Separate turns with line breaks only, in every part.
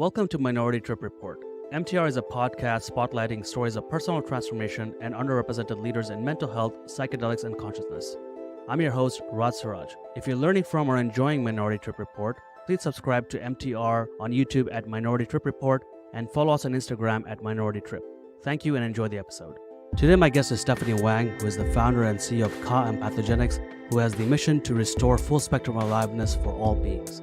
Welcome to Minority Trip Report. MTR is a podcast spotlighting stories of personal transformation and underrepresented leaders in mental health, psychedelics, and consciousness. I'm your host, Raj Siraj. If you're learning from or enjoying Minority Trip Report, please subscribe to MTR on YouTube at Minority Trip Report and follow us on Instagram at Minority Trip. Thank you and enjoy the episode. Today, my guest is Stephanie Wang, who is the founder and CEO of Empathogenics, who has the mission to restore full spectrum aliveness for all beings.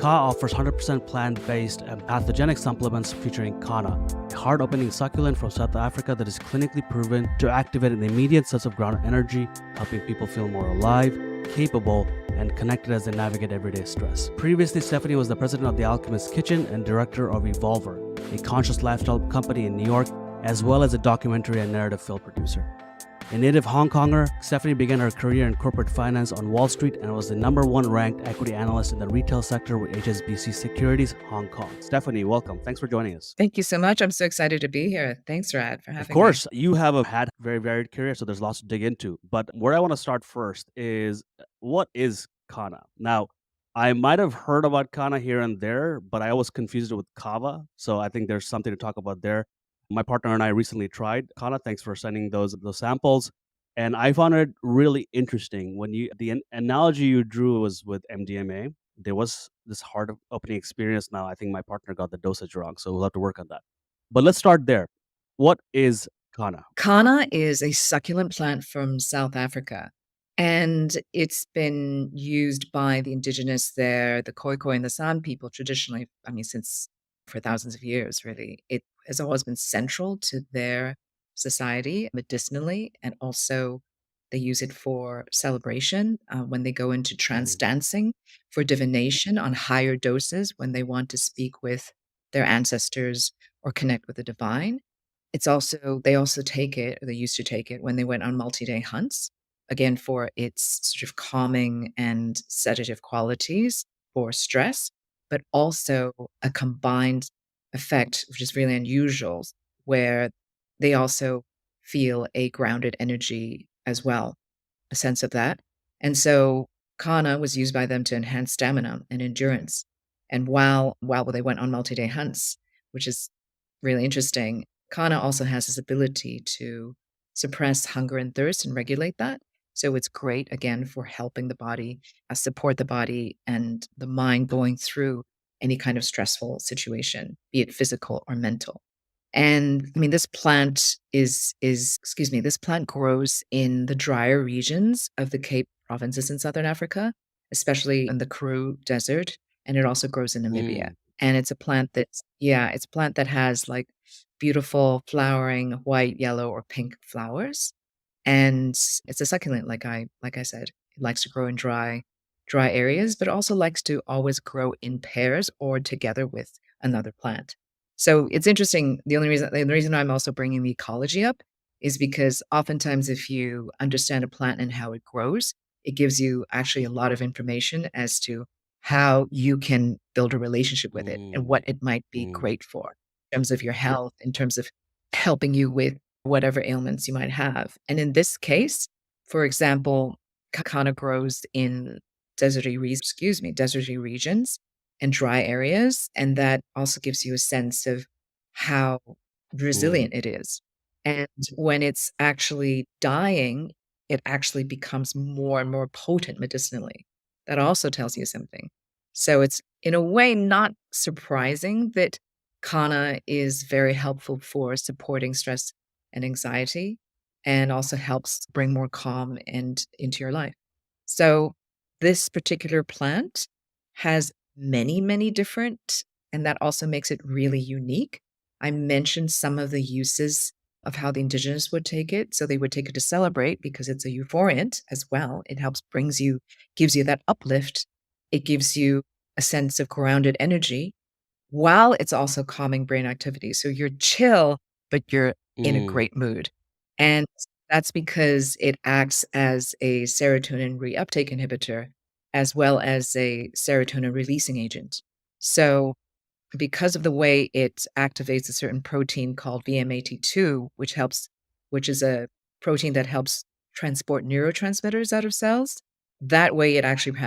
Offers 100% plant-based empathogenic supplements featuring Kanna, a heart-opening succulent from South Africa that is clinically proven to activate an immediate sense of grounded energy, helping people feel more alive, capable, and connected as they navigate everyday stress. Previously, Stephanie was the president of the Alchemist Kitchen and director of Evolver, a conscious lifestyle company in New York, as well as a documentary and narrative film producer. A native Hong Konger, Stephanie began her career in corporate finance on Wall Street and was the #1 ranked equity analyst in the retail sector with HSBC Securities Hong Kong. Stephanie, welcome. Thanks for joining us.
Thank you so much. I'm so excited to be here. Thanks, Rad, for having me.
Of course, you have had a very varied career, so there's lots to dig into. But where I want to start first is, what is Kanna? Now, I might have heard about Kanna here and there, but I always confused it with kava. So I think there's something to talk about there. My partner and I recently tried Kanna. Thanks for sending those samples. And I found it really interesting when the analogy you drew was with MDMA. There was this heart opening experience. Now I think my partner got the dosage wrong, so we'll have to work on that. But let's start there. What is Kanna?
Kanna is a succulent plant from South Africa, and it's been used by the indigenous there, the Khoi Khoi and the San people traditionally, since for thousands of years, really. It has always been central to their society medicinally, and also they use it for celebration when they go into trance dancing, for divination on higher doses when they want to speak with their ancestors or connect with the divine. They also take it, or they used to take it when they went on multi-day hunts, again, for its sort of calming and sedative qualities for stress, but also a combined effect, which is really unusual, where they also feel a grounded energy as well, a sense of that. And so Kanna was used by them to enhance stamina and endurance. And while they went on multi-day hunts, which is really interesting, Kanna also has this ability to suppress hunger and thirst and regulate that. So it's great, again, for helping the body, support the body and the mind going through any kind of stressful situation, be it physical or mental. And this plant this plant grows in the drier regions of the Cape provinces in Southern Africa, especially in the Karoo Desert, and it also grows in Namibia. And it's a plant it's a plant that has like beautiful flowering white, yellow, or pink flowers. And it's a succulent, like I said. It likes to grow in dry areas, but also likes to always grow in pairs or together with another plant. So it's interesting. The only reason I'm also bringing the ecology up is because oftentimes if you understand a plant and how it grows, it gives you actually a lot of information as to how you can build a relationship with it and what it might be great for in terms of your health, in terms of helping you with whatever ailments you might have. And in this case, for example, Kanna grows in deserty regions and dry areas. And that also gives you a sense of how resilient it is. And when it's actually dying, it actually becomes more and more potent medicinally. That also tells you something. So it's in a way not surprising that Kanna is very helpful for supporting stress and anxiety, and also helps bring more calm into your life. So this particular plant has many, many different, and that also makes it really unique. I mentioned some of the uses of how the indigenous would take it. So they would take it to celebrate because it's a euphoriant as well. It gives you that uplift. It gives you a sense of grounded energy while it's also calming brain activity. So you're chill, but you're in a great mood. And that's because it acts as a serotonin reuptake inhibitor as well as a serotonin releasing agent. So because of the way it activates a certain protein called VMAT2, which is a protein that helps transport neurotransmitters out of cells, that way it actually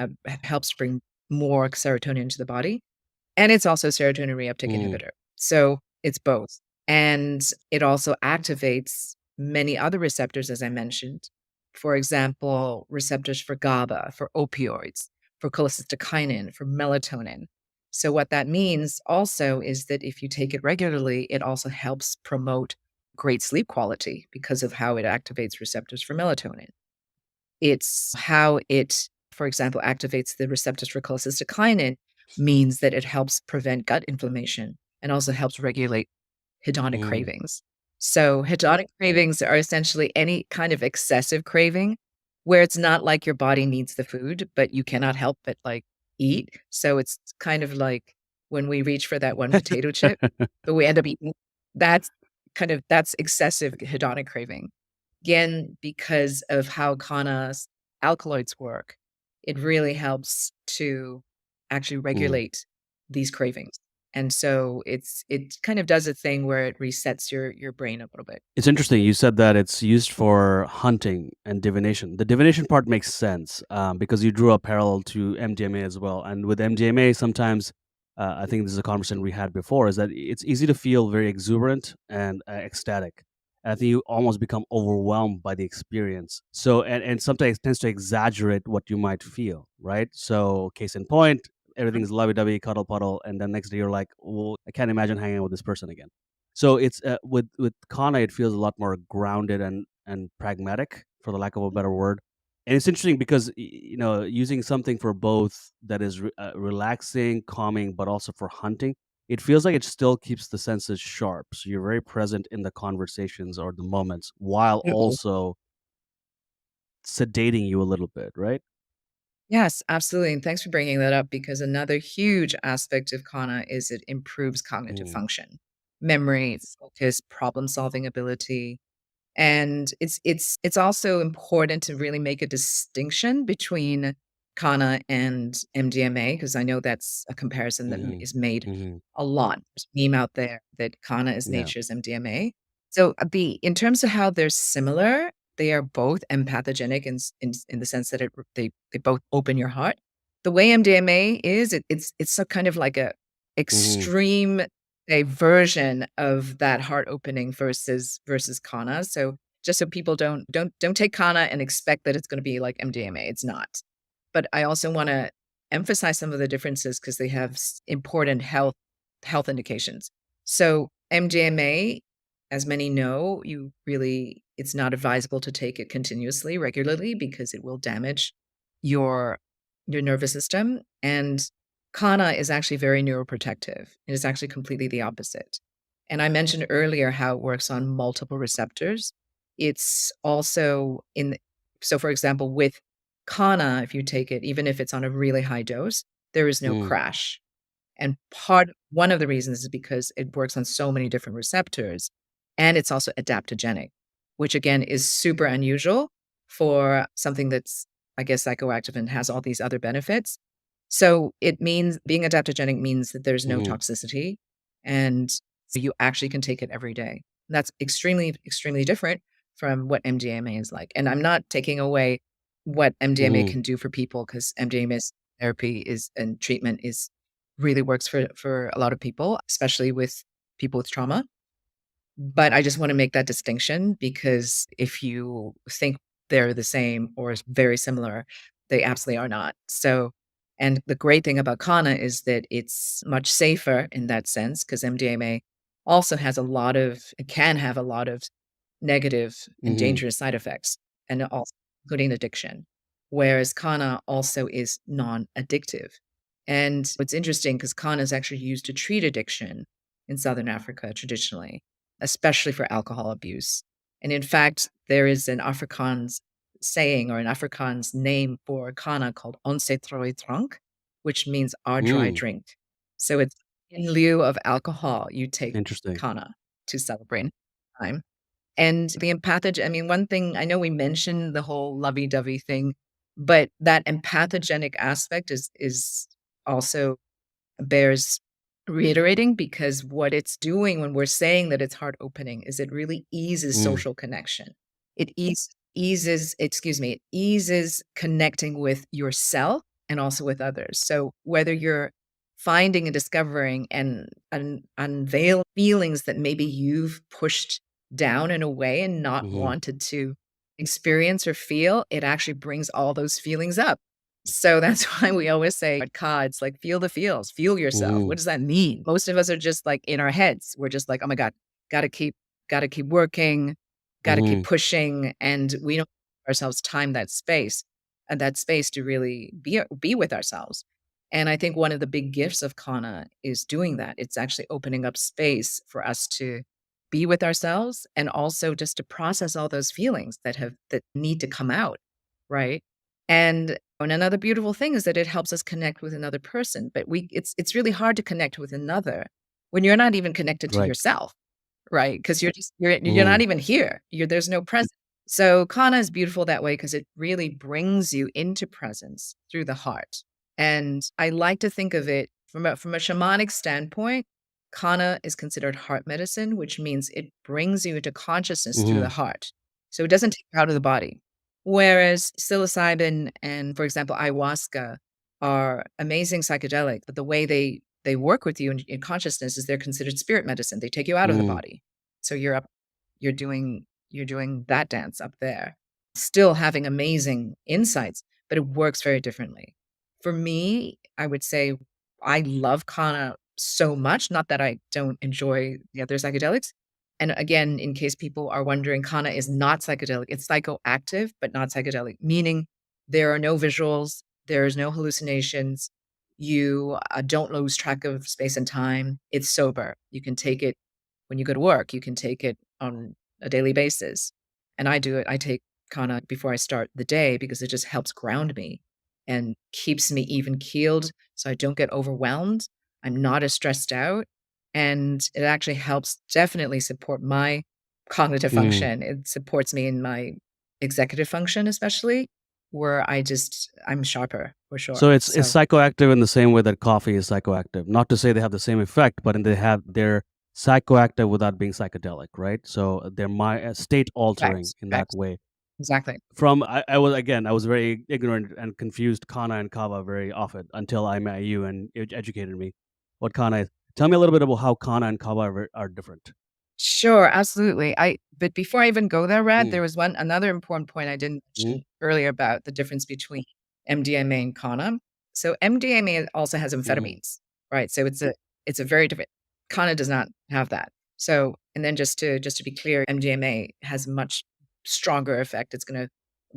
helps bring more serotonin into the body. And it's also a serotonin reuptake
Mm,
inhibitor. So it's both. And it also activates many other receptors, as I mentioned. For example, receptors for GABA, for opioids, for cholecystokinin, for melatonin. So what that means also is that if you take it regularly, it also helps promote great sleep quality because of how it activates receptors for melatonin. It's how it, for example, activates the receptors for cholecystokinin means that it helps prevent gut inflammation and also helps regulate hedonic
mm,
cravings. So hedonic cravings are essentially any kind of excessive craving where it's not like your body needs the food, but you cannot help but like eat. So it's kind of like when we reach for that one potato chip, but we end up eating that's that's excessive hedonic craving. Again, because of how Kanna's alkaloids work, it really helps to actually
mm.
regulate these cravings. And so it kind of does a thing where it resets your brain a little bit.
It's interesting. You said that it's used for hunting and divination. The divination part makes sense because you drew a parallel to MDMA as well. And with MDMA, sometimes I think this is a conversation we had before, is that it's easy to feel very exuberant and ecstatic. And I think you almost become overwhelmed by the experience. So, and sometimes it tends to exaggerate what you might feel, right? So, case in point, everything's lovey dovey, cuddle puddle, and then next day you're like, "Oh, I can't imagine hanging out with this person again." So it's with Kana, it feels a lot more grounded and pragmatic, for the lack of a better word. And it's interesting because using something for both that is relaxing, calming, but also for hunting, it feels like it still keeps the senses sharp. So you're very present in the conversations or the moments, while
Mhm.
also sedating you a little bit, right?
Yes, absolutely. And thanks for bringing that up because another huge aspect of Kana is it improves cognitive
Mm,
function, memory, focus, problem solving ability. And it's also important to really make a distinction between Kana and MDMA because I know that's a comparison that
hmm
is made
hmm
a lot. There's a meme out there that Kana is
Yeah.
nature's MDMA. So the in terms of how they're similar, they are both empathogenic in the sense that they both open your heart. The way MDMA is, it's so kind of like a
hmm
extreme a version of that heart opening versus Kana. So just so people don't take Kana and expect that it's going to be like MDMA. It's not. But I also want to emphasize some of the differences because they have important health indications. So MDMA, as many know, it's not advisable to take it continuously, regularly, because it will damage your your nervous system. And Kana is actually very neuroprotective. It is actually completely the opposite. And I mentioned earlier how it works on multiple receptors. It's also so for example, with Kana, if you take it, even if it's on a really high dose, there is no
mm,
crash. And one of the reasons is because it works on so many different receptors, and it's also adaptogenic, which again is super unusual for something that's, I guess, psychoactive and has all these other benefits. So it means being adaptogenic means that there's no
hmm
toxicity, and so you actually can take it every day. That's extremely, extremely different from what MDMA is like. And I'm not taking away what MDMA
hmm
can do for people because MDMA therapy is and treatment is really works for a lot of people, especially with people with trauma. But I just wanna make that distinction because if you think they're the same or very similar, they absolutely are not. So and the great thing about Kana is that it's much safer in that sense because MDMA also has a lot of it can have a lot of negative and
hmm
dangerous side effects, and also including addiction, whereas Kana also is non-addictive. And what's interesting because Kana is actually used to treat addiction in Southern Africa traditionally, especially for alcohol abuse. And in fact, there is an Afrikaans saying or an Afrikaans name for Kana called "Ons het droë drank," which means our dry
mm,
drink. So it's in lieu of alcohol, you take
interesting.
Kana to celebrate time. And the I mean, one thing I know we mentioned the whole lovey-dovey thing, but that empathogenic aspect is also bears reiterating because what it's doing when we're saying that it's heart opening is it really eases
Mm,
social connection. It eases connecting with yourself and also with others. So whether you're finding and discovering and unveil feelings that maybe you've pushed down in a way and not
Mm-hmm.
wanted to experience or feel, it actually brings all those feelings up. So that's why we always say at cards, like, feel the feels, feel yourself.
Mm-hmm.
What does that mean? Most of us are just like in our heads. We're just like, oh my God, gotta keep, gotta keep working, gotta keep
Mm-hmm.
pushing. And we don't give ourselves time, that space, and that space to really be with ourselves. And I think one of the big gifts of Kanna is doing that. It's actually opening up space for us to be with ourselves and also just to process all those feelings that need to come out, right? And another beautiful thing is that it helps us connect with another person, but it's really hard to connect with another when you're not even connected to
Right.
yourself, right? Because you're
Mm-hmm.
not even here. There's no presence. So Kana is beautiful that way because it really brings you into presence through the heart. And I like to think of it from a shamanic standpoint. Kana is considered heart medicine, which means it brings you into consciousness through the
Mm-hmm.
heart. So it doesn't take you out of the body. Whereas psilocybin and, for example, ayahuasca are amazing psychedelic, but the way they work with you in consciousness is they're considered spirit medicine. They take you out of the
Mm-hmm.
body. So you're doing that dance up there, still having amazing insights, but it works very differently. For me, I would say I love Kana so much, not that I don't enjoy the other psychedelics. And again, in case people are wondering, Kana is not psychedelic. It's psychoactive, but not psychedelic, meaning there are no visuals, there's no hallucinations. You don't lose track of space and time. It's sober. You can take it when you go to work. You can take it on a daily basis. And I do it. I take Kana before I start the day because it just helps ground me and keeps me even keeled so I don't get overwhelmed. I'm not as stressed out. And it actually helps definitely support my cognitive
Mm-hmm.
function. It supports me in my executive function, especially where I'm sharper for
So
sure.
it's
So,
psychoactive in the same way that coffee is psychoactive. Not to say they have the same effect, but they're psychoactive without being psychedelic, right? So they're state altering
correct,
in that
correct.
way.
Exactly.
I was very ignorant and confused Kana and Kava very often until I met you and you educated me what Kana is. Tell me a little bit about how Kana and Kava are different.
Sure, absolutely. But before I even go there, Rad,
Mm,
there was another important point I didn't
mm,
mention earlier about the difference between MDMA and Kanna. So MDMA also has
mm,
amphetamines, right? So it's a very different. Kanna does not have that. So, and then just to be clear, MDMA has much stronger effect. It's going to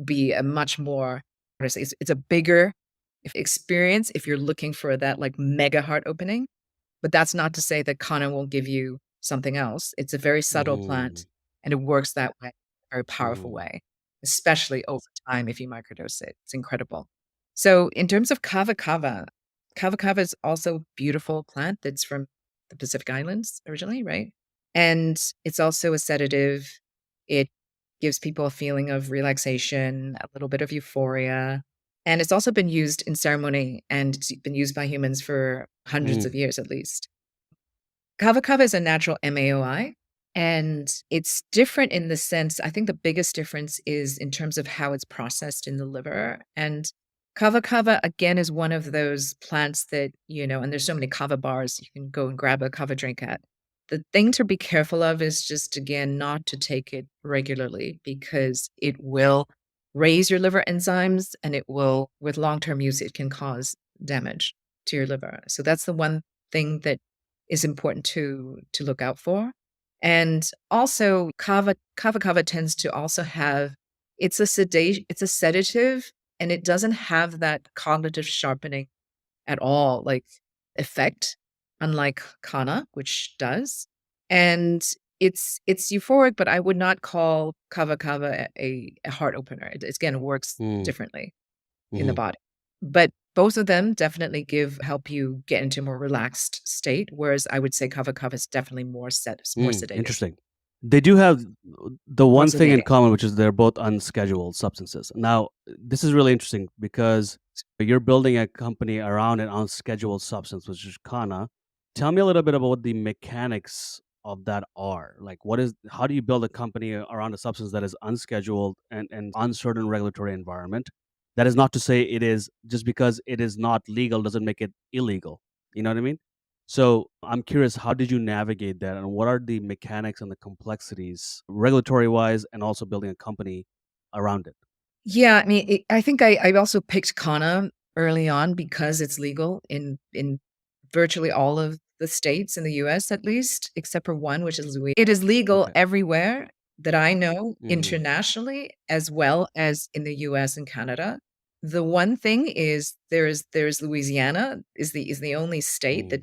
be a much more, how to say, it's a bigger experience if you're looking for that like mega heart opening. But that's not to say that Kanna won't give you something else. It's a very subtle
mm,
plant, and it works that way, a very powerful
mm,
way, especially over time if you microdose it. It's incredible. So in terms of kava kava, kava kava is also a beautiful plant that's from the Pacific Islands originally, right? And it's also a sedative. It gives people a feeling of relaxation, a little bit of euphoria. And it's also been used in ceremony and it's been used by humans for hundreds
mm,
of years at least. Kava kava is a natural MAOI, and it's different in the sense I think the biggest difference is in terms of how it's processed in the liver, and kava kava, again, is one of those plants that, and there's so many kava bars you can go and grab a kava drink at. The thing to be careful of is just, again, not to take it regularly because it will raise your liver enzymes, and it will with long-term use, it can cause damage to your liver. So that's the one thing that is important to look out for. And also kava tends to also have it's a sedative, and it doesn't have that cognitive sharpening at all, like, effect, unlike Kana, which does. And it's euphoric, but I would not call kava a heart opener. Again, it works
mm,
differently in the
mhm.
body. But both of them definitely help you get into a more relaxed state, whereas I would say kava kava is definitely more sedative,
Interesting. They do have the
more
one thing in
sedating.
common, which is they're both unscheduled substances. Now, this is really interesting because you're building a company around an unscheduled substance, which is Kana. Tell me a little bit about what the mechanics of that are. Like, how do you build a company around a substance that is unscheduled and uncertain regulatory environment? That is not to say it is just because it is not legal doesn't make it illegal. You know what I mean? So I'm curious, how did you navigate that, and what are the mechanics and the complexities, regulatory wise, and also building a company around it?
Yeah, I mean, I think I also picked Kanna early on because it's legal in virtually all of the states in the US at least, except for one, which is Louis. It is legal
Okay.
everywhere that I know
Hmm.
internationally as well as in the US and Canada. The one thing is there's Louisiana is the only state
Hmm.
that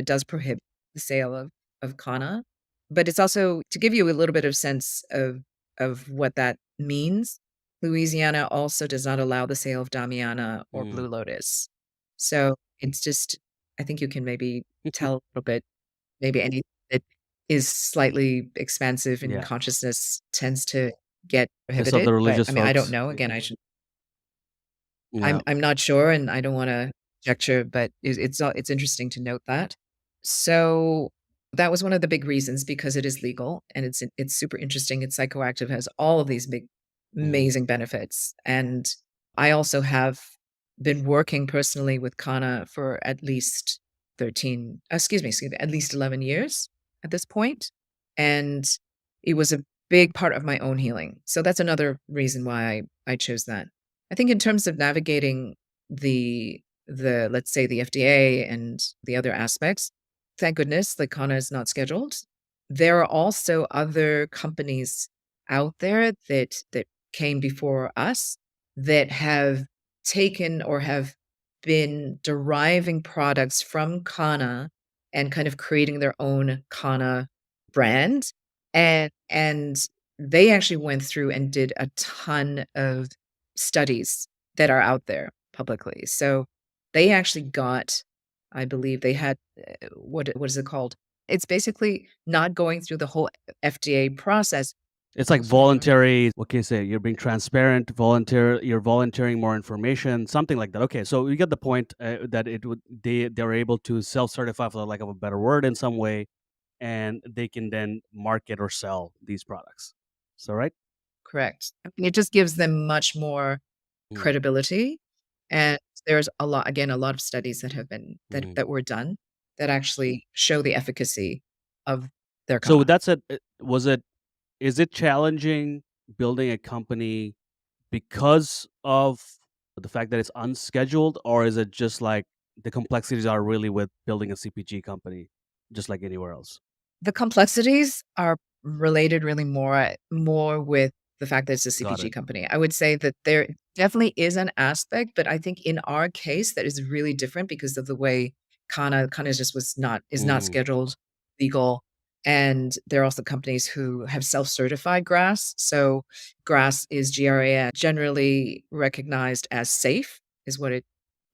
does prohibit the sale of Kanna. But it's also to give you a little bit of sense of what that means. Louisiana also does not allow the sale of Damiana or
Hmm.
Blue Lotus. So it's just I think you can maybe tell a little bit, maybe anything that is slightly expansive in
Yeah.
consciousness tends to get
It's of the
prohibited, but
religious
I mean, I don't
folks.
know. Again, I should
Yeah.
I'm not sure, and I don't wanna conjecture, but it's interesting to note that. So, that was one of the big reasons because it is legal and it's super interesting, it's psychoactive, has all of these big,
Hmm.
amazing benefits, and I also have been working personally with Kana for at least 13 excuse me, at least 11 years at this point, and it was a big part of my own healing. So that's another reason why I chose that. I think in terms of navigating the let's say the FDA and the other aspects, thank goodness like Kana is not scheduled. There are also other companies out there that came before us that have taken or have been deriving products from Kana and kind of creating their own Kana brand. And they actually went through and did a ton of studies that are out there publicly. So they actually got, I believe they had, what is it called? It's basically not going through the whole FDA process.
It's like voluntary. What can you say? You're being transparent, volunteer. You're volunteering more information, something like that. Okay, so you get the point that it would they're able to self certify, for the lack of a better word, in some way, and they can then market or sell these products. So right?
Correct. I mean, it just gives them much more
Mm-hmm.
credibility, and there's a lot again, a lot of studies that have been
Mm-hmm.
that were done that actually show the efficacy of their
So with
kana.
that said, was it is it challenging building a company because of the fact that it's unscheduled, or is it just like the complexities are really with building a CPG company, just like anywhere else?
The complexities are related really more with the fact that it's a
Got
CPG
it.
company. I would say that there definitely is an aspect, but I think in our case that is really different because of the way Kana just is not
Mm,
scheduled, legal, and there are also companies who have self-certified grass. So grass is GRAS, generally recognized as safe is what it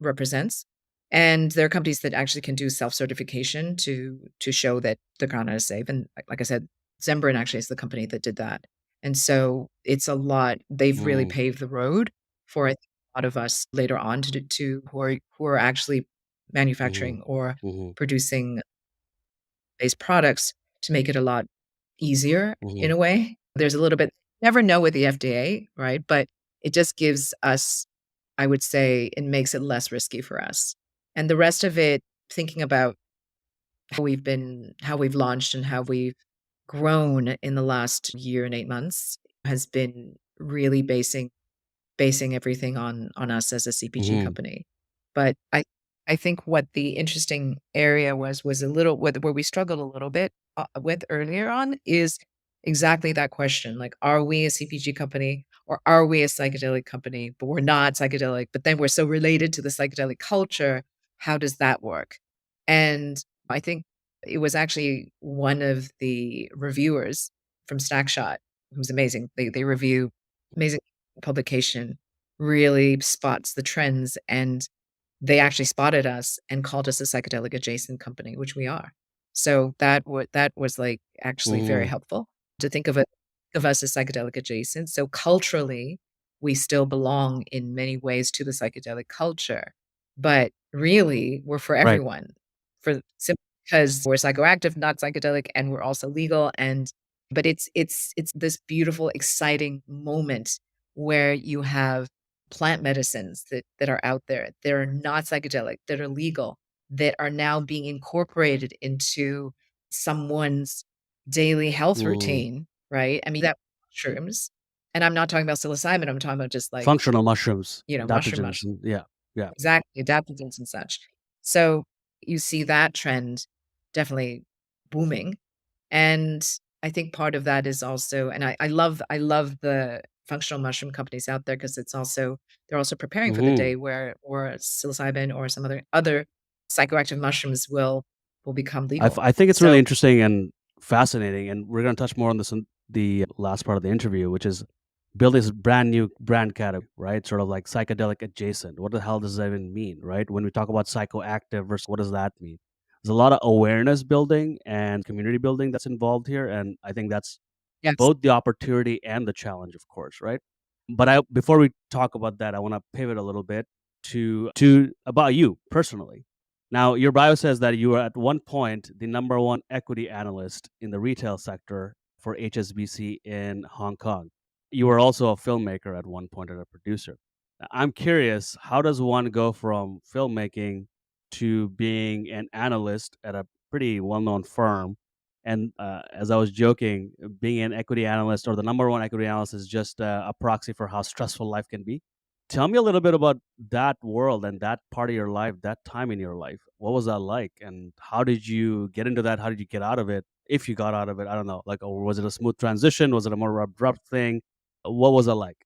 represents. And there are companies that actually can do self-certification to show that the Ghana is safe, and like I said, Zembrin actually is the company that did that. And so it's a lot they've really
mm,
paved the road for I think a lot of us later on to who are actually
mhm,
manufacturing or
mhm,
producing base products to make it a lot easier in
mhm,
a way. There's a little bit never know with the FDA, right? But it just gives us, I would say, it makes it less risky for us. And the rest of it, thinking about how we've launched and how we've grown in the last year and 8 months has been really basing everything on us as a CPG
mhm,
company. But I think what the interesting area was a little where we struggled a little bit, with earlier on is exactly that question, like, are we a CPG company or are we a psychedelic company? But we're not psychedelic, but then we're so related to the psychedelic culture, how does that work? And I think it was actually one of the reviewers from Snackshot, who's amazing. They review amazing publication, really spots the trends, and they actually spotted us and called us a psychedelic adjacent company, which we are. So that was, like, actually very
mhm,
helpful to think of us as psychedelic adjacent. So culturally, we still belong in many ways to the psychedelic culture, but really, we're for
right.
everyone, for simply because we're psychoactive, not psychedelic, and we're also legal, and but it's this beautiful, exciting moment where you have plant medicines that are out there that are not psychedelic, that are legal, that are now being incorporated into someone's daily health
Mm.
routine, right? I mean, that mushrooms, and I'm not talking about psilocybin, I'm talking about just like,
Functional mushrooms,
mushroom
adaptogens, and yeah, yeah.
exactly, adaptogens and such. So you see that trend definitely booming. And I think part of that is also, and I love the functional mushroom companies out there because they're also preparing for the
Mhm.
day where psilocybin or some other psychoactive mushrooms will become legal.
I think it's really
So
interesting and fascinating, and we're gonna touch more on this in the last part of the interview, which is building this brand new brand category, right? Sort of like psychedelic adjacent. What the hell does that even mean, right? When we talk about psychoactive versus what does that mean? There's a lot of awareness building and community building that's involved here, and I think that's
yes.
both the opportunity and the challenge, of course, right? But I before we talk about that, I want to pivot a little bit to about you personally. Now, your bio says that you were at one point the number one equity analyst in the retail sector for HSBC in Hong Kong. You were also a filmmaker at one point and a producer. I'm curious, how does one go from filmmaking to being an analyst at a pretty well-known firm? And as I was joking, being an equity analyst or the number one equity analyst is just a proxy for how stressful life can be. Tell me a little bit about that world and that part of your life, that time in your life. What was that like? And how did you get into that? How did you get out of it? If you got out of it, I don't know. Like, or was it a smooth transition? Was it a more abrupt thing? What was it like?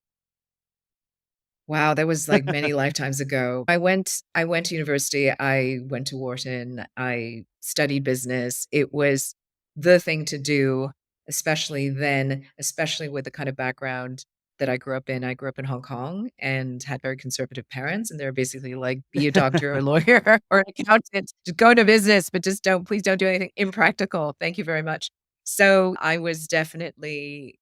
Wow, that was, like, many lifetimes ago. I went to university, I went to Wharton, I studied business. It was the thing to do, especially then, especially with the kind of background that I grew up in. I grew up in Hong Kong and had very conservative parents, and they were basically like, "Be a doctor or a lawyer or an accountant. Just go into business, but just don't please don't do anything impractical. Thank you very much." So, I was definitely,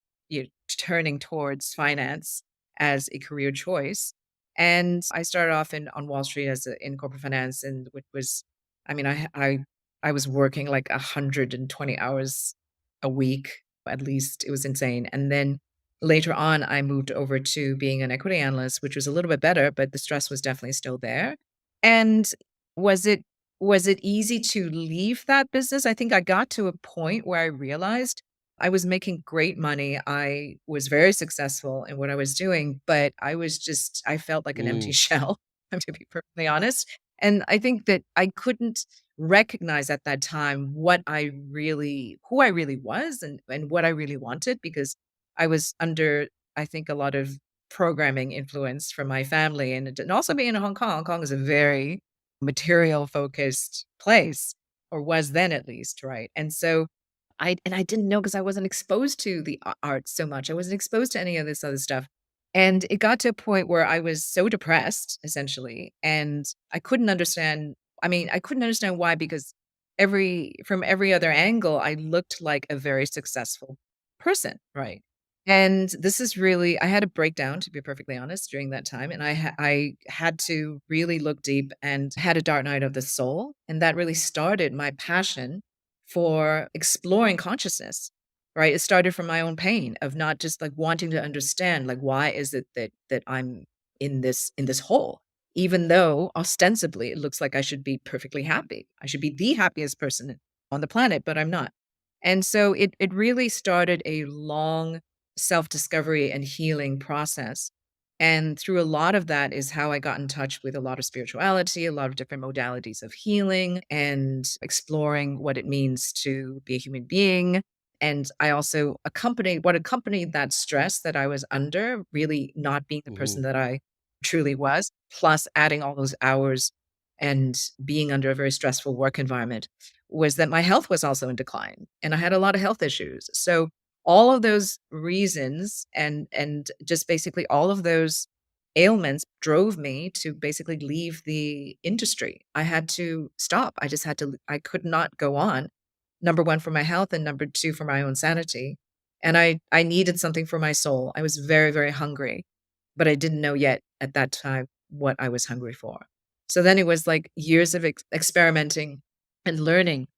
turning towards finance as a career choice. And I started off on Wall Street in corporate finance, and which was, I mean, I was working like 120 hours a week at least. It was insane. And then later on, I moved over to being an equity analyst, which was a little bit better, but the stress was definitely still there. And was it was it easy to leave that business? I think I got to a point where I realized I was making great money. I was very successful in what I was doing, but I felt like an empty
Mm,
shell, to be perfectly honest. And I think that I couldn't recognize at that time who I really was and what I really wanted because I was under, I think, a lot of programming influence from my family. And also being in Hong Kong, Hong Kong is a very material focused place, or was then at least, right? And I didn't know because I wasn't exposed to the arts so much. I wasn't exposed to any of this other stuff. And it got to a point where I was so depressed, essentially, and I couldn't understand why because from every other angle, I looked like a very successful person, right? And this is really I had a breakdown, to be perfectly honest, during that time, and I had to really look deep and had a dark night of the soul, and that really started my passion for exploring consciousness, right? It started from my own pain of not just like wanting to understand, like, why is it that I'm in this hole, even though ostensibly it looks like I should be perfectly happy. I should be the happiest person on the planet, but I'm not. And so it really started a long self-discovery and healing process. And through a lot of that is how I got in touch with a lot of spirituality, a lot of different modalities of healing and exploring what it means to be a human being. And I also accompanied that stress that I was under, really not being the person
mhm,
that I truly was, plus adding all those hours and being under a very stressful work environment, was that my health was also in decline and I had a lot of health issues. So all of those reasons and just basically all of those ailments drove me to basically leave the industry. I had to stop. I could not go on. Number 1 for my health and number 2 for my own sanity. And I needed something for my soul. I was very, very hungry, but I didn't know yet at that time what I was hungry for. So then it was like years of experimenting and learning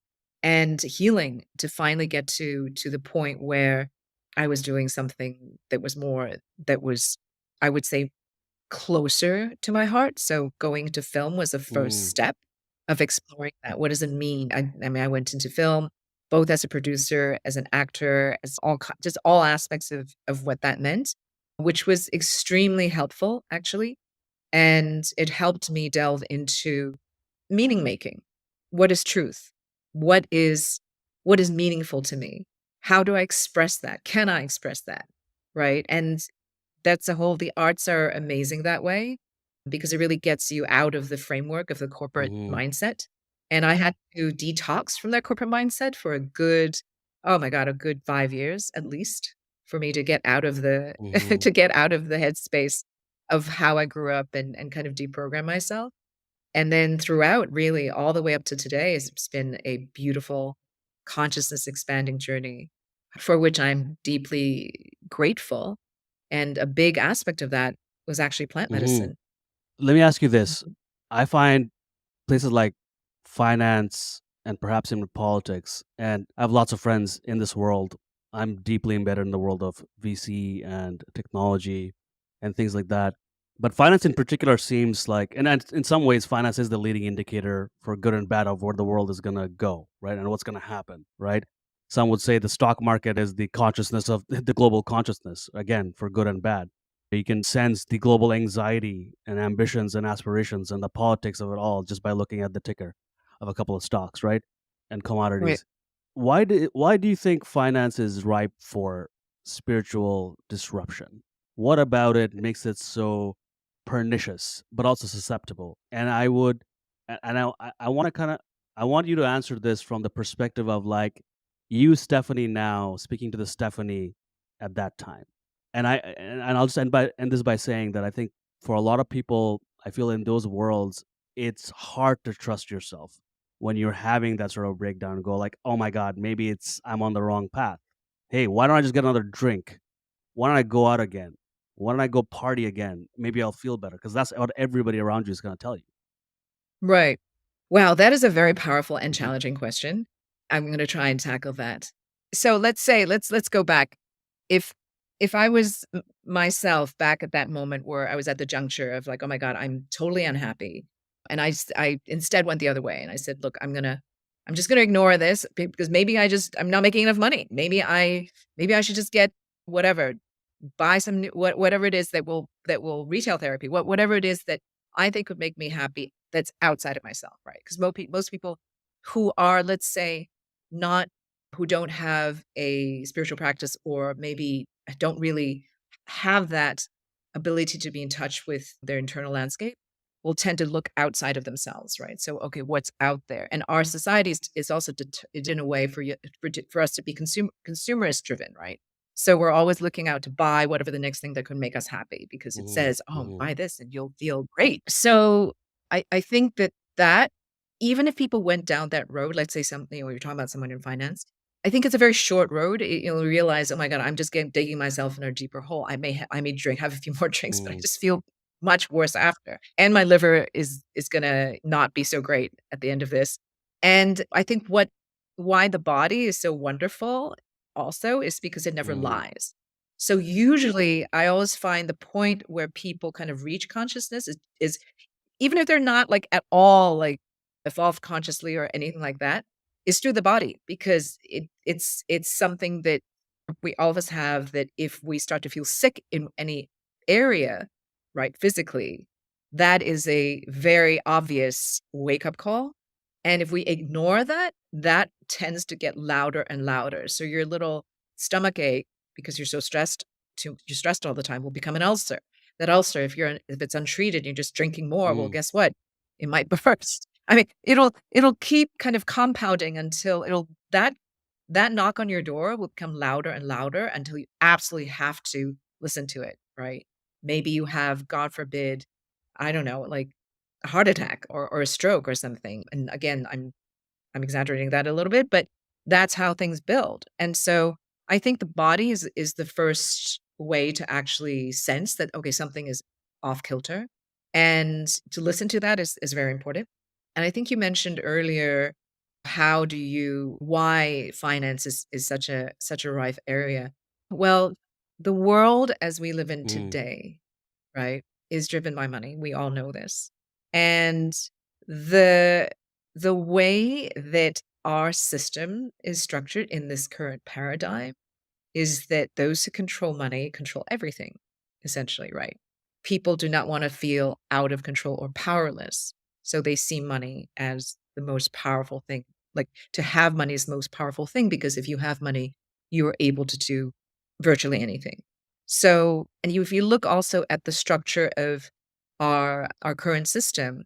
and healing to finally get to the point where I was doing something that was, I would say, closer to my heart. So going to film was a first
mm.
step. of exploring that. What does it mean? I mean, I went into film, both as a producer, as an actor, as just all aspects of what that meant, which was extremely helpful, actually. And it helped me delve into meaning making. What is truth? What is what is meaningful to me? How do I express that? Can I express that? Right? And that's the arts are amazing that way because it really gets you out of the framework of the corporate
Mm-hmm.
mindset. And I had to detox from that corporate mindset for a good, oh my God, a good 5 years at least for me to get out of the
Mm-hmm.
to get out of the headspace of how I grew up and kind of deprogram myself. And then throughout, really, all the way up to today, it's been a beautiful consciousness expanding journey for which I'm deeply grateful. And a big aspect of that was actually plant
Mm-hmm.
medicine.
Let me ask you this.
Mhm.
I find places like finance and perhaps even politics, and I have lots of friends in this world. I'm deeply embedded in the world of VC and technology and things like that. But finance in particular seems like, and in some ways, finance is the leading indicator for good and bad of where the world is going to go, right? And what's going to happen, right? Some would say the stock market is the consciousness of the global consciousness, again, for good and bad. You can sense the global anxiety and ambitions and aspirations and the politics of it all just by looking at the ticker of a couple of stocks, right? And
Right.
commodities. Why do you think finance is ripe for spiritual disruption? What about it makes it so pernicious but also susceptible? And I would and I want to kind of I want you to answer this from the perspective of like you, Stephanie, now speaking to the Stephanie at that time. And I'll just end this by saying that I think for a lot of people, I feel in those worlds, it's hard to trust yourself when you're having that sort of breakdown and go like, "Oh my god, maybe it's I'm on the wrong path. Hey, why don't I just get another drink? Why don't I go out again? Why don't I go party again? Maybe I'll feel better." Because that's what everybody around you is going to tell you.
Right. Wow, that is a very powerful and
Mhm.
challenging question. I'm gonna try and tackle that. So let's say let's go back. If if I was myself back at that moment where I was at the juncture of like, oh my God, I'm totally unhappy, and I instead went the other way and I said, look, I'm just gonna ignore this because maybe I'm not making enough money. Maybe I should just get whatever buy some new whatever it is that will retail therapy, whatever it is that I think would make me happy that's outside of myself, right? Because most people who are, let's say, not who don't have a spiritual practice or maybe don't really have that ability to be in touch with their internal landscape will tend to look outside of themselves, right? So, okay, what's out there? And our society is also in a way for us to be consumerist driven, right? So we're always looking out to buy whatever the next thing that could make us happy because it
Mhm.
says, "Oh,
Mhm.
buy this and you'll feel great." So I think that even if people went down that road, let's say something, or you're talking about someone in finance, I think it's a very short road. You'll realize, "Oh my god, I'm just digging myself in a deeper hole. I may have a few more drinks, but I
Mhm.
just feel much worse after, and my liver is gonna not be so great at the end of this." And I think why the body is so wonderful also is because it never
Mhm.
lies. So usually I always find the point where people kind of reach consciousness is even if they're not like at all like evolved consciously or anything like that, is through the body because it's something that we all of us have that if we start to feel sick in any area, right, physically, that is a very obvious wake up call. And if we ignore that, that tends to get louder and louder. So your little stomach ache, because you're stressed all the time, will become an ulcer. That ulcer, if it's untreated, you're just drinking more. Well,
Mhm.
guess what? It might burst. I mean, it'll keep kind of compounding until that knock on your door will become louder and louder until you absolutely have to listen to it, right? Maybe you have, God forbid, I don't know, like a heart attack or a stroke or something. And again, I'm exaggerating that a little bit, but that's how things build. And so I think the body is the first way to actually sense that okay, something is off kilter. And to listen to that is very important. And I think you mentioned earlier why finance is such a rife area. Well, the world as we live in
Mhm.
today, right, is driven by money. We all know this. And the the way that our system is structured in this current paradigm is that those who control money control everything, essentially, right? People do not want to feel out of control or powerless. So they see money as the most powerful thing. Like to have money is the most powerful thing because if you have money, you are able to do virtually anything. So, and if you look also at the structure of our current system,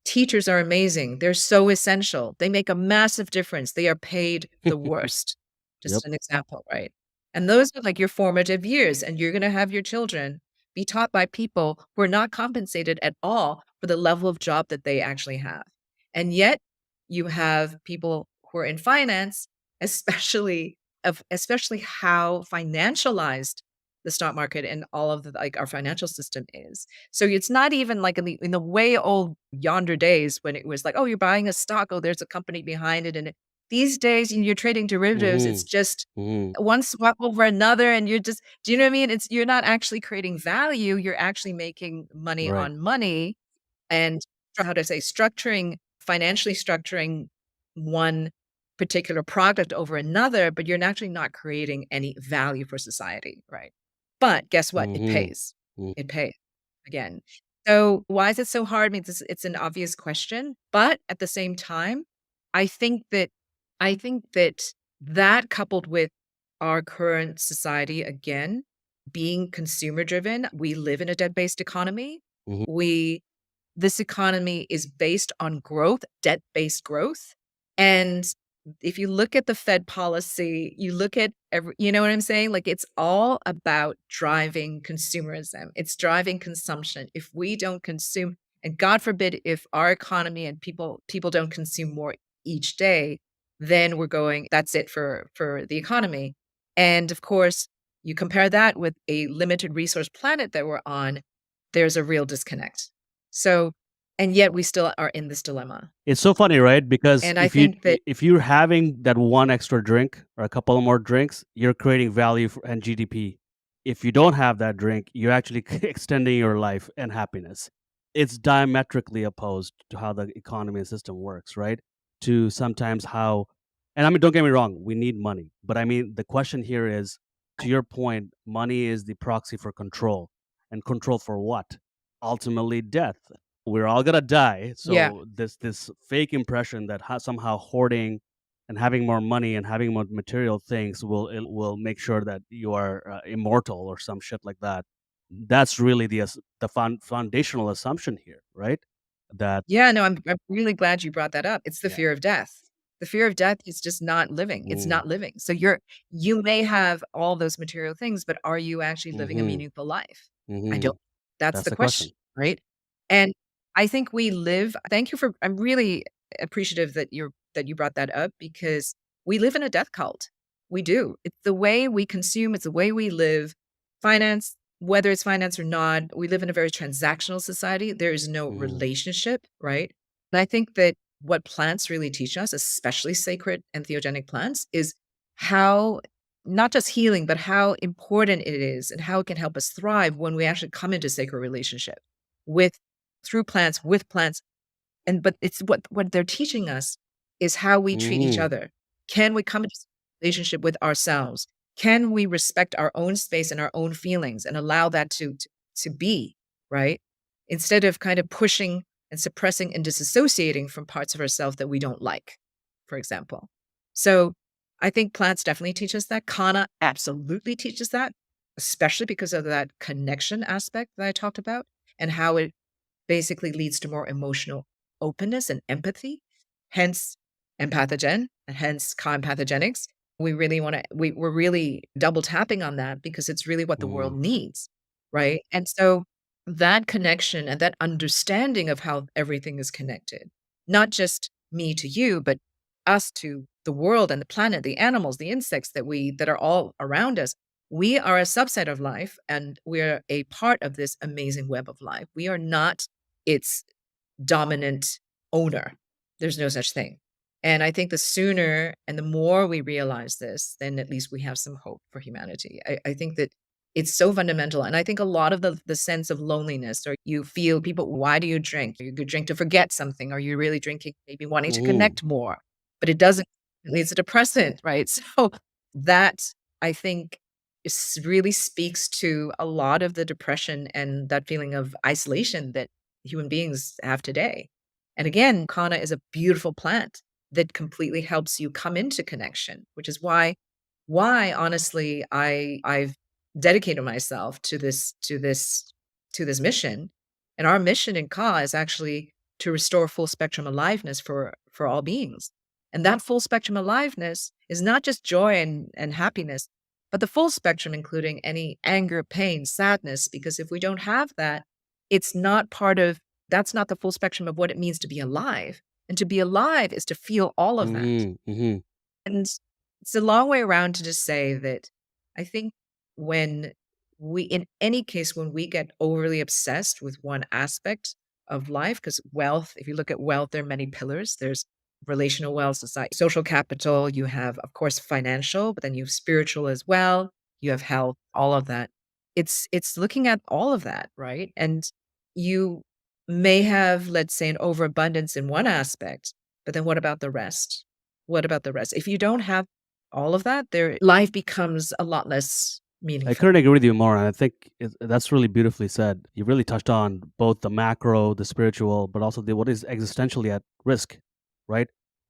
teachers are amazing. They're so essential. They make a massive difference. They are paid the worst.
Yep.
Just an example, right? And those are like your formative years, and you're gonna have your children be taught by people who are not compensated at all for the level of job that they actually have. And yet you have people who are in finance, especially how financialized the stock market and all of the like our financial system is. So it's not even like in the way old yonder days when it was like, oh, you're buying a stock, oh, there's a company behind it. And these days, you're trading derivatives, it's
Mm-hmm.
just
Mm-hmm.
one swap over another, and you're just do you know what I mean? You're not actually creating value, you're actually making money
Right.
on money and how to say financially structuring one particular product over another, but you're actually not creating any value for society, right? But guess what? It
Mm-hmm.
pays. It pays again. So why is it so hard? I mean, it's an obvious question, but at the same time, I think that I think that that coupled with our current society again being consumer driven, we live in a debt-based economy.
Mm-hmm.
We This economy is based on growth, debt-based growth. And if you look at the Fed policy, you look at you know what I'm saying? Like it's all about driving consumerism. It's driving consumption. If we don't consume, and God forbid if our economy and people don't consume more each day, then that's it for the economy. And of course, you compare that with a limited resource planet that we're on, there's a real disconnect. So, and yet we still are in this dilemma.
It's so funny, right? Because
And I think that
if you're having that one extra drink or a couple of more drinks, you're creating value and GDP. If you don't have that drink, you're actually extending your life and happiness. It's diametrically opposed to how the economy and system works, right? To sometimes how, and I mean, don't get me wrong, we need money, but I mean, the question here is, to your point, money is the proxy for control, and control for what? Ultimately, death. We're all gonna die.
yeah.
So this fake impression that somehow hoarding and having more money and having more material things will make sure that you are immortal or some shit like that. That's really the foundational assumption here, right? That
Yeah, no, I'm really glad you brought that up. It's the
yeah.
fear of death. The fear of death is just not living. It's
Mm,
not living. So you may have all those material things, but are you actually living a
mm-hmm,
meaningful life? I
mm-hmm.
don't. That's
That's
the
the
question,
question.
right? And I think thank you for I'm really appreciative that you brought that up because we live in a death cult. We do. It's the way we consume, it's the way we live. Finance, whether it's finance or not, we live in a very transactional society. There is no
Mm-hmm,
relationship, right? And I think that what plants really teach us, especially sacred and theogenic plants, is how not just healing, but how important it is and how it can help us thrive when we actually come into sacred relationship with through plants, with plants. And but it's what they're teaching us is how we treat each
mm-hmm,
other. Can we come into relationship with ourselves? Can we respect our own space and our own feelings and allow that to be, right? Instead of kind of pushing and suppressing and disassociating from parts of ourselves that we don't like, for example. So I think plants definitely teach us that. Kanna absolutely teaches that, especially because of that connection aspect that I talked about and how it basically leads to more emotional openness and empathy, hence empathogen, and hence empathogenics. We're really double tapping on that because it's really what the world
mm-hmm,
needs, right? And so that connection and that understanding of how everything is connected, not just me to you, but us to the world and the planet, the animals, the insects that are all around us. We are a subset of life and we're a part of this amazing web of life. We are not its dominant owner. There's no such thing. And I think the sooner and the more we realize this, then at least we have some hope for humanity. I think that It's so fundamental. And I think a lot of the sense of loneliness, or you feel people, why do you drink? You drink to forget something. Are you really drinking, maybe wanting to
Mm,
connect more? But it doesn't, it's a depressant, right? So that, I think, really speaks to a lot of the depression and that feeling of isolation that human beings have today. And again, Kanna is a beautiful plant that completely helps you come into connection, which is why honestly I've dedicated myself to this mission. And our mission in Ka is actually to restore full spectrum aliveness for all beings. And that full spectrum aliveness is not just joy and happiness, but the full spectrum, including any anger, pain, sadness, because if we don't have that, it's not part of that's not the full spectrum of what it means to be alive. And to be alive is to feel all of that.
mm-hmm.
And it's a long way around to just say that I think when in any case, when we get overly obsessed with one aspect of life, because wealth, if you look at wealth, there are many pillars. There's relational wealth, society, social capital. You have, of course, financial, but then you have spiritual as well. You have health, all of that. It's looking at all of that, right? And you may have, let's say, an overabundance in one aspect, but then what about the rest? What about the rest? If you don't have all of that, their life becomes a lot less
I
meaningful.
couldn't agree with you more. And I think that's really beautifully said. You really touched on both the macro, the spiritual, but also what is existentially at risk, right?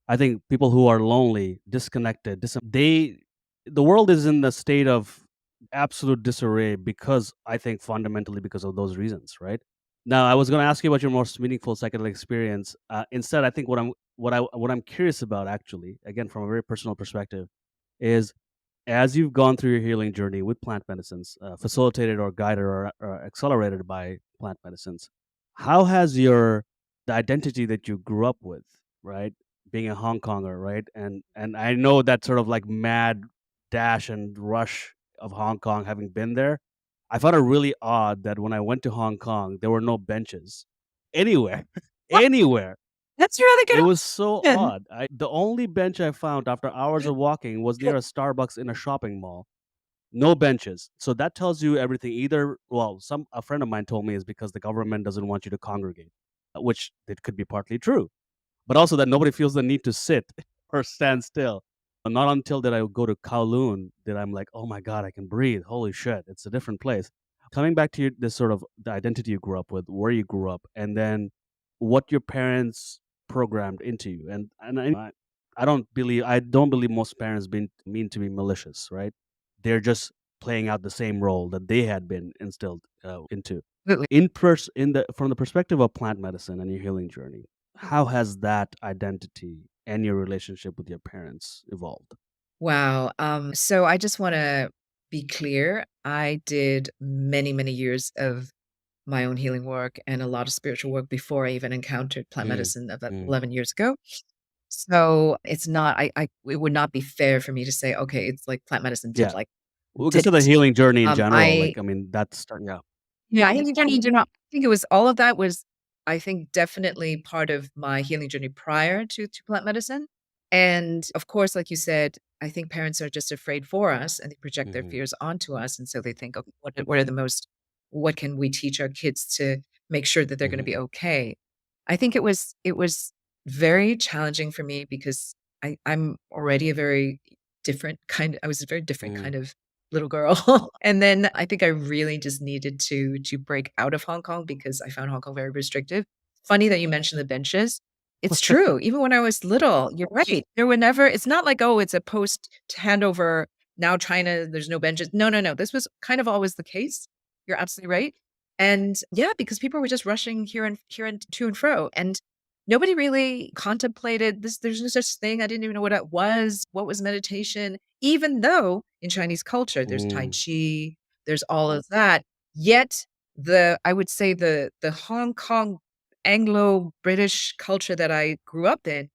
I think people who are lonely, disconnected, the world is in the state of absolute disarray because I think fundamentally because of those reasons, right? Now, I was going to ask you about your most meaningful psychedelic experience. Instead, I think what I'm curious about, actually, again from a very personal perspective, is as you've gone through your healing journey with plant medicines, facilitated or guided or accelerated by plant medicines, how has the identity that you grew up with, right, being a Hong Konger, right, and I know that sort of like mad dash and rush of Hong Kong, having been there, I found it really odd that when I went to Hong Kong, there were no benches anywhere,
What?
anywhere.
That's a really
It
good
was so
option.
odd. The only bench I found after hours of walking was near a Starbucks in a shopping mall. No benches. So that tells you everything. Either, well, some a friend of mine told me is because the government doesn't want you to congregate, which it could be partly true, but also that nobody feels the need to sit or stand still. Not until that I go to Kowloon that I'm like, oh my god, I can breathe. Holy shit, it's a different place. Coming back to this sort of the identity you grew up with, where you grew up, and then what your parents programmed into you, I don't believe most parents mean to be malicious, right? They're just playing out the same role that they had been instilled into.
Absolutely.
In the from the perspective of plant medicine and your healing journey, how has that identity and your relationship with your parents evolved?
Wow. So I just want to be clear. I did many, many years of my own healing work and a lot of spiritual work before I even encountered plant
Mm,
medicine about
mm,
11 years ago. So it's not, it would not be fair for me to say, okay, it's like plant medicine
yeah. We
did
consider the
it.
healing journey in general.
I
Like, I mean, yeah.
Yeah, healing journey do not I think it was all of that was, I think, definitely part of my healing journey prior to plant medicine. And of course, like you said, I think parents are just afraid for us and they project their
Hmm.
fears onto us. And so they think, okay, what are the most, what can we teach our kids to make sure that they're going to
Hmm.
be okay? I think it was very challenging for me because I'm already a very I was a very different
Mm.
kind of little girl. And then I think I really just needed to break out of Hong Kong because I found Hong Kong very restrictive. Funny that you mentioned the benches. It's true. Even when I was little, you're right. There were never, it's not like, oh, it's a post to hand over. Now China, there's no benches. No, no, no. This was kind of always the case. You're absolutely right. And yeah, because people were just rushing here and to and fro. And nobody really contemplated this. There's no such thing. I didn't even know what it was. What was meditation? Even though in Chinese culture, there's Tai
Mm.
Chi, there's all of that. Yet I would say the Hong Kong Anglo-British culture that I grew up in,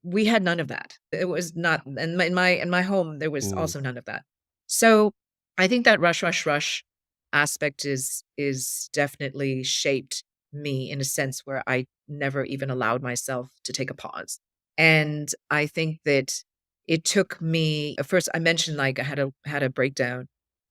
we had none of that. It was not in my home, there was
Mm.
also none of that. So I think that rush, rush, rush aspect is definitely shaped me in a sense where I never even allowed myself to take a pause. And I think that it took me at first I mentioned like I had a breakdown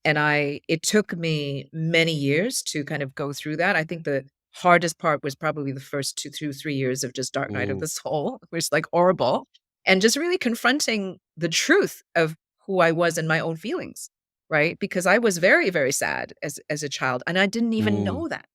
It took me many years to kind of go through that. I think the hardest part was probably the first 2 through 3 years of just dark night of
Mm,
the soul, which is, like, horrible, and just really confronting the truth of who I was and my own feelings, right? Because I was very, very sad as a child, and I didn't even
mm,
know that.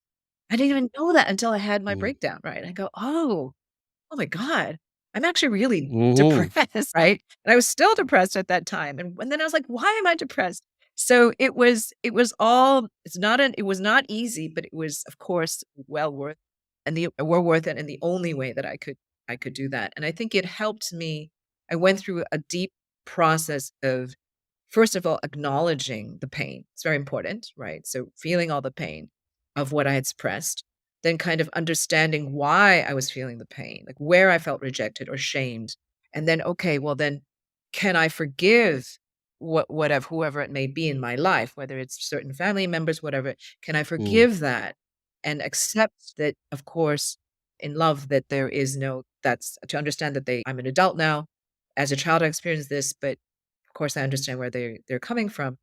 I didn't even know that until I had my
mm,
breakdown, right? I go, oh my God, I'm actually really
mhm,
depressed, right? And I was still depressed at that time. And then I was like, why am I depressed? So it was all it was not easy, but it was of course well worth and the well worth it and the only way that I could do that. And I think it helped me. I went through a deep process of first of all acknowledging the pain. It's very important, right? So feeling all the pain of what I had suppressed, then kind of understanding why I was feeling the pain, like where I felt rejected or shamed. And then, okay, well, then can I forgive whatever, whoever it may be in my life, whether it's certain family members, whatever, can I
mm,
forgive that and accept that, of course, in love, that there is no, that's to understand that I'm an adult now. As a child, I experienced this, but of course, I understand where they're coming from.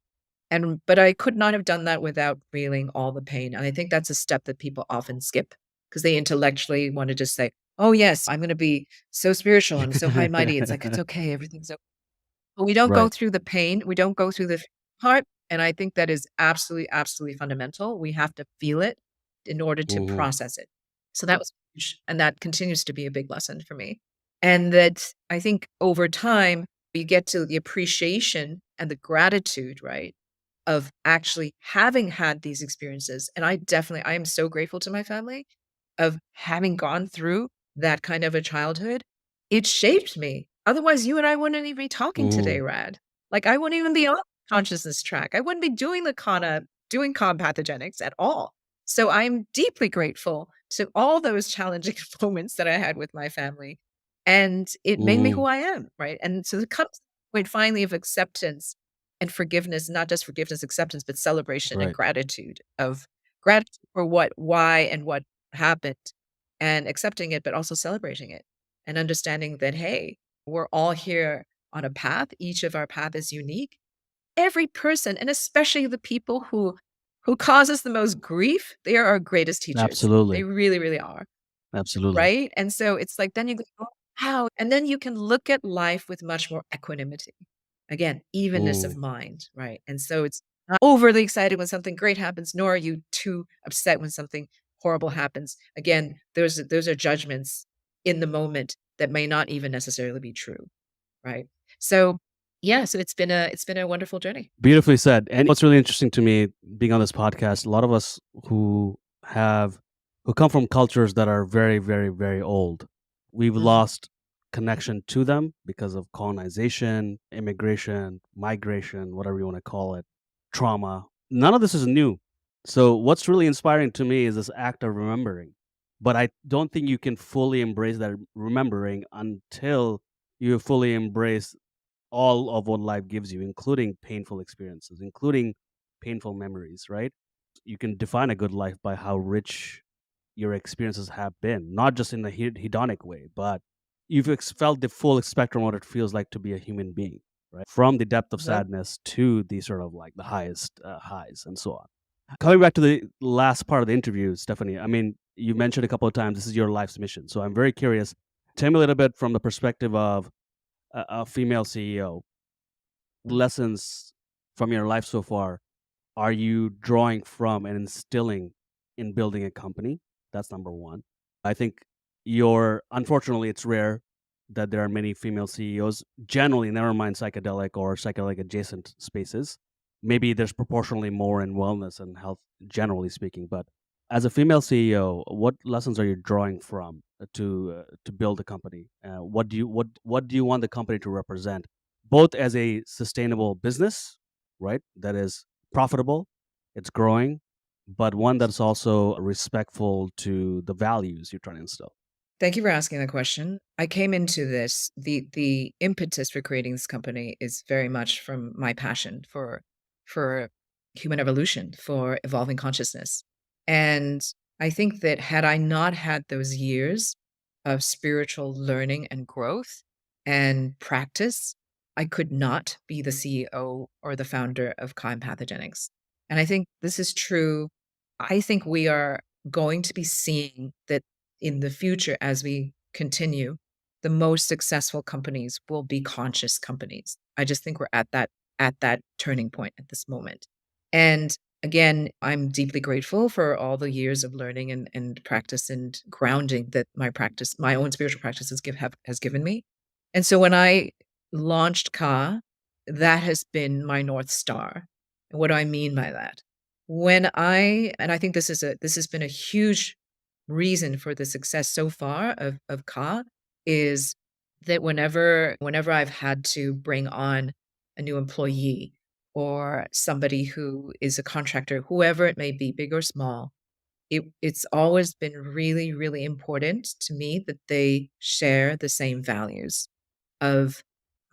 But I could not have done that without feeling all the pain, and I think that's a step that people often skip because they intellectually wanna just say, "Oh, yes, I'm gonna be so spiritual, I'm so high and mighty." It's like, "It's okay, everything's okay." But we don't go
right.
through the pain, we don't go through the part, and I think that is absolutely, absolutely fundamental. We have to feel it in order to
Mhm,
process it. So that was huge, and that continues to be a big lesson for me. And that I think over time, you get to the appreciation and the gratitude, right, of actually having had these experiences. And I am so grateful to my family of having gone through that kind of a childhood. It shaped me. Otherwise, you and I wouldn't even be talking today,
mhm,
Rad. Like, I wouldn't even be on the consciousness track. I wouldn't be doing the Kanna, doing empathogenics at all. So I'm deeply grateful to all those challenging moments that I had with my family. And it made me who
mhm,
I am, right? And so it comes to the point finally of acceptance and forgiveness, not just forgiveness, acceptance, but celebration and
right.
gratitude of gratitude for why, and what happened, and accepting it, but also celebrating it and understanding that, hey, we're all here on a path. Each of our path is unique. Every person, and especially the people who cause us the most grief, they are our greatest teachers. They
Absolutely,
really, really are.
absolutely.
Right? And so it's like then you go, "Oh, wow." And then you can look at life with much more equanimity. Again, evenness of
Mm,
mind, right? And so it's not overly excited when something great happens, nor are you too upset when something horrible happens. Again, those are judgments in the moment that may not even necessarily be true, right? So, yeah, so it's been a wonderful journey.
beautifully said. And what's really interesting to me being on this podcast, a lot of us have who come from cultures that are very, very, very old, we've
Mhm.
lost connection to them because of colonization, immigration, migration, whatever you want to call it, trauma. None of this is new. So what's really inspiring to me is this act of remembering. But I don't think you can fully embrace that remembering until you fully embrace all of what life gives you, including painful experiences, including painful memories, right? You can define a good life by how rich your experiences have been, not just in a hedonic way, but you've felt the full spectrum of what it feels like to be a human being, right? From the depth of
Exactly.
sadness to the sort of like the highest highs and so on. Coming back to the last part of the interview, Stephanie, I mean, you mentioned a couple of times this is your life's mission. So I'm very curious. Tell me a little bit from the perspective of a female CEO, lessons from your life so far are you drawing from and instilling in building a company? That's number one. I think unfortunately, it's rare that there are many female CEOs, generally, never mind psychedelic or psychedelic adjacent spaces. Maybe there's proportionally more in wellness and health, generally speaking. But as a female CEO, what lessons are you drawing from to build a company? What do you want the company to represent, both as a sustainable business, right? That is profitable, it's growing, but one that's also respectful to the values you're trying to instill.
Thank you for asking the question. I came into this the impetus for creating this company is very much from my passion for human evolution, for evolving consciousness. And I think that had I not had those years of spiritual learning and growth and practice, I could not be the CEO or the founder of Khoi Empathogenics. And I think this is true. I think we are going to be seeing that in the future as we continue, the most successful companies will be conscious companies. I just think we're at that turning point at this moment. And again, I'm deeply grateful for all the years of learning and practice and grounding that my own spiritual practice has given me. And so when I launched Ka, that has been my North Star. And what do I mean by that? And I think this has been a huge reason for the success so far of Ka is that whenever I've had to bring on a new employee or somebody who is a contractor, whoever it may be, big or small, it's always been really, really important to me that they share the same values of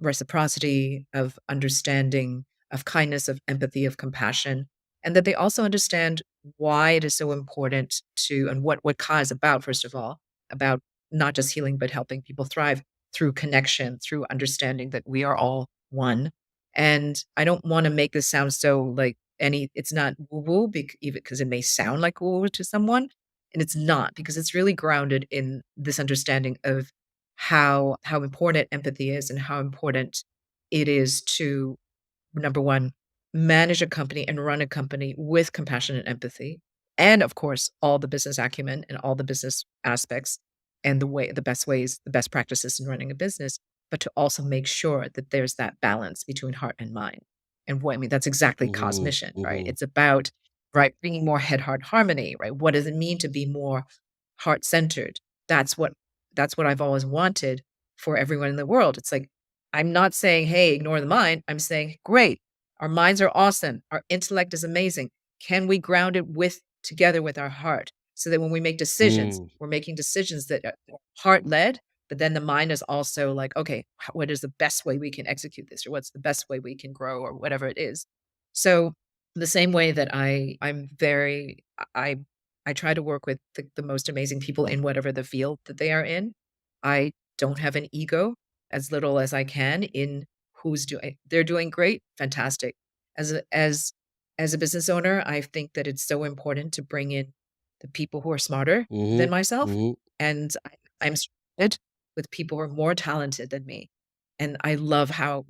reciprocity, of understanding, of kindness, of empathy, of compassion, and that they also understand why it is so important to and what Ka is about, first of all, about not just healing, but helping people thrive through connection, through understanding that we are all one. And I don't want to make this sound so like it's not woo-woo, even because it may sound like woo-woo to someone. And it's not, because it's really grounded in this understanding of how important empathy is and how important it is to, number one, manage a company and run a company with compassion and empathy. And of course, all the business acumen and all the business aspects and the best ways, the best practices in running a business, but to also make sure that there's that balance between heart and mind. And what I mean, that's exactly Ka's
Mm-hmm.
mission, right?
Mm-hmm.
It's about, right, bringing more head heart harmony, right? What does it mean to be more heart centered? That's what that's what I've always wanted for everyone in the world. It's like, I'm not saying, hey, ignore the mind. I'm saying, great, our minds are awesome. Our intellect is amazing. Can we ground it together with our heart so that when we make decisions,
Mm.
we're making decisions that are heart led, but then the mind is also like, okay, what is the best way we can execute this, or what's the best way we can grow, or whatever it is. So the same way that I I try to work with the most amazing people in whatever the field that they are in. I don't have an ego, as little as I can, in who's doing they're doing great, fantastic. As a business owner, I think that it's so important to bring in the people who are smarter than
Mm-hmm.
myself,
Mm-hmm.
and I'm surrounded with people who are more talented than me, and I love how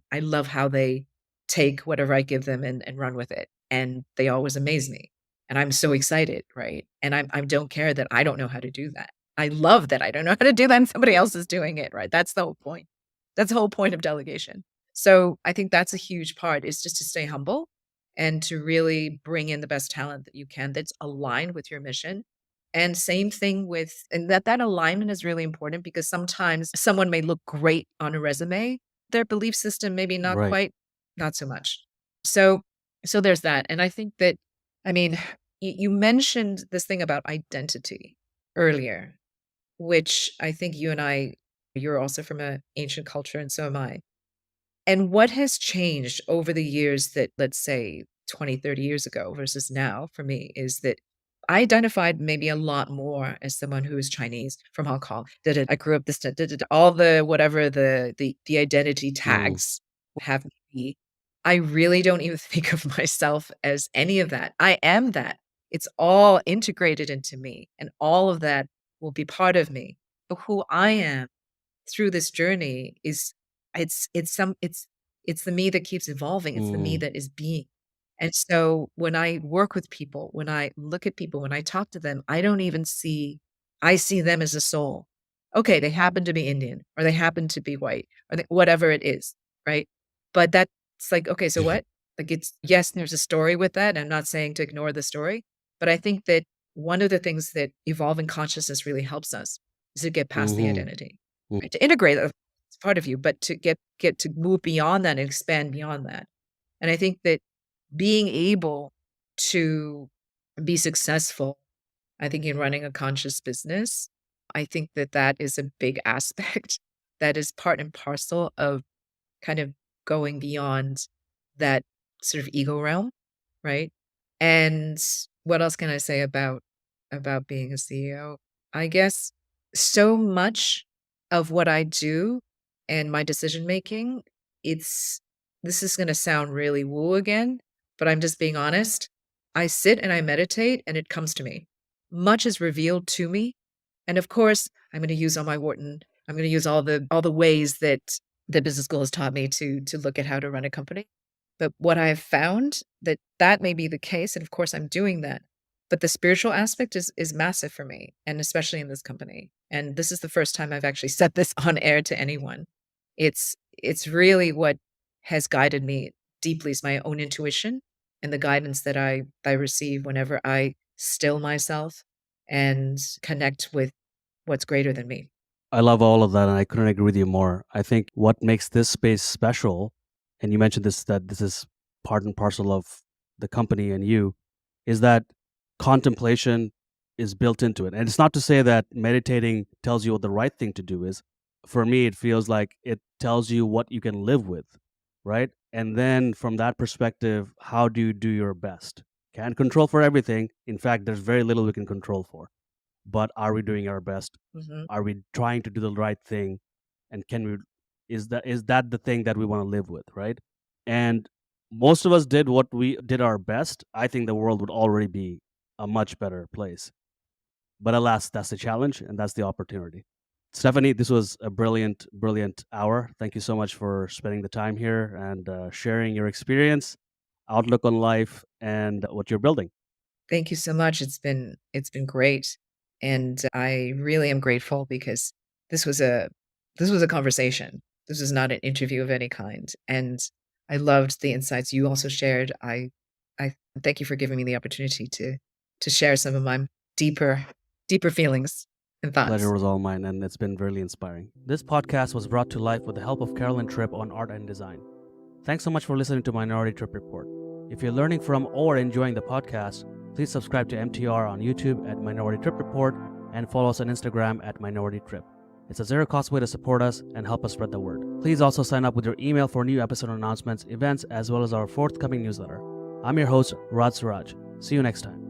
they take whatever I give them and run with it, and they always amaze me, and I'm so excited, right? And I don't care that I don't know how to do that. I love that I don't know how to do that and somebody else is doing it, right? That's the whole point. That's the whole point of delegation. So I think that's a huge part, is just to stay humble and to really bring in the best talent that you can that's aligned with your mission. And same thing with, and that alignment is really important, because sometimes someone may look great on a resume, their belief system maybe not
Right.
quite, not so much. So so there's that. And I think that, I mean, you mentioned this thing about identity earlier, which I think you're also from an ancient culture, and so am I. And what has changed over the years, that, let's say, 20, 30 years ago versus now for me, is that I identified maybe a lot more as someone who is Chinese from Hong Kong. I grew up this, all the whatever the identity
Mm.
tags have me be. I really don't even think of myself as any of that. I am that. It's all integrated into me, and all of that will be part of me. But who I am through this journey is, it's the me that keeps evolving. It's the me
Mm.
that is being. And so when I work with people, when I look at people, when I talk to them, I see them as a soul. Okay, they happen to be Indian, or they happen to be white, or whatever it is, right? But that's like, okay, so what? Like, it's, yes, there's a story with that. I'm not saying to ignore the story, but I think that one of the things that evolving consciousness really helps us is to get past the
Mm-hmm.
identity, right? To integrate that, it's part of you, but to get to move beyond that and expand beyond that. And I think that being able to be successful, I think, in running a conscious business, I think that that is a big aspect that is part and parcel of kind of going beyond that sort of ego realm, right? And what else can I say about being a CEO? I guess so much of what I do and my decision making this is going to sound really woo again, but I'm just being honest. I sit and I meditate and it comes to me. Much is revealed to me. And of course, I'm going to use all my Wharton. I'm going to use all the ways that the business school has taught me to look at how to run a company. But what I've found that may be the case, and of course I'm doing that. But the spiritual aspect is massive for me, and especially in this company. And this is the first time I've actually said this on air to anyone. It's really what has guided me deeply is my own intuition and the guidance that I receive whenever I still myself and connect with what's greater than me.
I love all of that, and I couldn't agree with you more. I think what makes this space special, and you mentioned this, that this is part and parcel of the company and you, is that contemplation is built into it. And it's not to say that meditating tells you what the right thing to do is. For me, it feels like it tells you what you can live with, right? And then from that perspective, how do you do your best? Can't control for everything. In fact, there's very little we can control for. But are we doing our best?
Mhm.
Are we trying to do the right thing? And can we is that the thing that we want to live with, right? And most of us did what we did our best. I think the world would already be a much better place. But alas, that's the challenge and that's the opportunity. Stephanie, this was a brilliant, brilliant hour. Thank you so much for spending the time here and sharing your experience, outlook on life, and what you're building.
Thank you so much. It's been great. And I really am grateful because this was a this was a conversation. This was not an interview of any kind. And I loved the insights you also shared. I thank you for giving me the opportunity to share some of my deeper feelings and
Pleasure
thoughts.
was all mine, and it's been really inspiring. This podcast was brought to life with the help of Carolyn Tripp on art and design. Thanks so much for listening to Minority Trip Report. If you're learning from or enjoying the podcast, please subscribe to MTR on YouTube at Minority Trip Report and follow us on Instagram at Minority Trip. It's a zero-cost way to support us and help us spread the word. Please also sign up with your email for new episode announcements, events, as well as our forthcoming newsletter. I'm your host, Raj Suraj. See you next time.